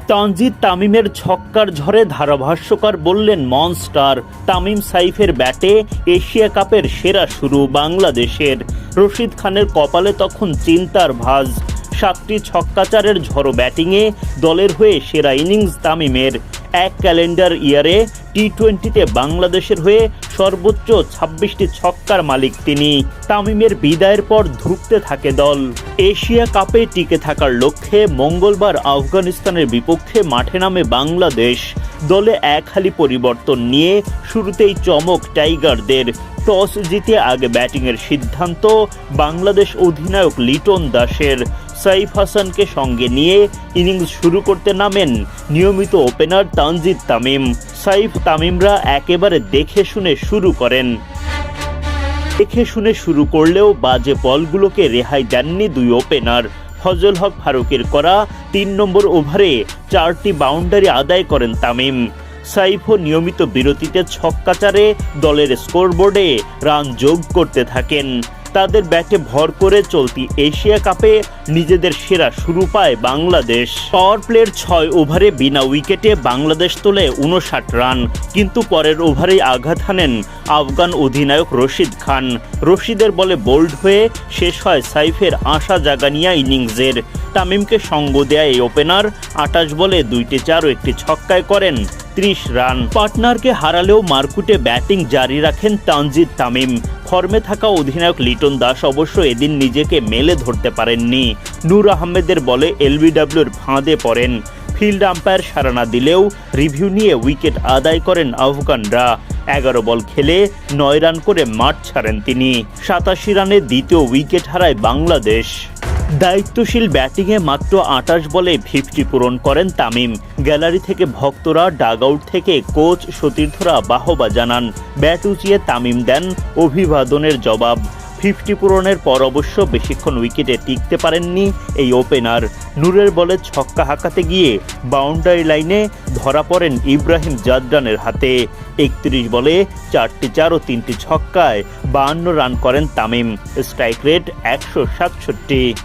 তানজিদ তামিমের ছক্কার ঝড়ে ধারাভাষ্যকার বললেন মনস্টার। তামিম সাইফের ব্যাটে এশিয়া কাপের সেরা শুরু বাংলাদেশের। রশিদ খানের কপালে তখন চিন্তার ভাঁজ। 7টি ছক্কাচারের ঝড়ো ব্যাটিংয়ে দলের হয়ে সেরা ইনিংস তামিমের। এক ক্যালেন্ডার ইয়ারে টি-20তে বাংলাদেশের হয়ে সর্বোচ্চ 26টি ছক্কার মালিক তিনি। তামিমের বিদায়ের পর ধুঁকতে থাকে দল। এশিয়া কাপে টিকে থাকার লক্ষ্যে মঙ্গলবার আফগানিস্তানের বিপক্ষে মাঠে নামে বাংলাদেশ। দলে এক হালি পরিবর্তন নিয়ে শুরুতেই চমক টাইগারদের। টস জিতে আগে ব্যাটিংয়ের সিদ্ধান্ত বাংলাদেশ অধিনায়ক লিটন দাসের। সাইফ হাসানকে সঙ্গে নিয়ে ইনিংস শুরু করতে নামেন নিয়মিত ওপেনার তানজিদ তামিম। সাইফ তামিমরা একেবারে দেখে শুনে শুরু করেন। দেখে শুনে শুরু করলেও বাজে বলগুলোকে রেহাই দেননি দুই ওপেনার। ফজল হক ফারুকের করা 3 নম্বর ওভারে 4টি বাউন্ডারি আদায় করেন তামিম। সাইফও নিয়মিত বিরতিতে ছক্কাচারে দলের স্কোরবোর্ডে রান যোগ করতে থাকেন। তাদের ব্যাটে ভর করে চলতি এশিয়া কাপে নিজেদের সেরা শুরু পায় বাংলাদেশ। পাওয়ার প্লের 6 ওভারে বিনা উইকেটে বাংলাদেশ তোলে 59 রান, কিন্তু পরের ওভারেই আঘাত হানেন আফগান অধিনায়ক রশিদ খান। রশিদের বলে বোল্ড হয়ে শেষ হয় সাইফের আশা জাগানিয়া ইনিংসের। তামিমকে সঙ্গ দেয়া এই ওপেনার 28 বলে 2টি 4 ও 1টি ছক্কায় করেন 30 রান। পার্টনারকে হারালেও মারকুটে ব্যাটিং জারি রাখেন তানজিদ তামিম। ফর্মে থাকা অধিনায়ক লিটন দাস অবশ্য এদিন নিজেকে মেলে ধরতে পারেননি। নূর আহমেদের বলে এলবিডব্লিউর ফাঁদে পড়েন। ফিল্ড আম্পায়ার সাড়া না দিলেও রিভিউ নিয়ে উইকেট আদায় করেন আফগানরা। 11 বল খেলে 9 রান করে মাঠ ছাড়েন তিনি। 87 রানে দ্বিতীয় উইকেট হারায় বাংলাদেশ। দায়িত্বশীল ব্যাটিংয়ে মাত্র 28 বলে 50 পূরণ করেন তামিম। গ্যালারি থেকে ভক্তরা, ডাগআউট থেকে কোচ সতীর্থরা বাহবা জানান। ব্যাট উঁচিয়ে তামিম দেন অভিবাদনের জবাব। 50 পূরণের পর অবশ্য বেশিক্ষণ উইকেটে টিকতে পারেননি এই ওপেনার। নূরের বলে ছক্কা হাঁকাতে গিয়ে বাউন্ডারি লাইনে ধরা পড়েন ইব্রাহিম জাদরানের হাতে। 31 বলে 4টি 4 ও 3টি ছক্কায় 52 রান করেন তামিম। Strike rate 167।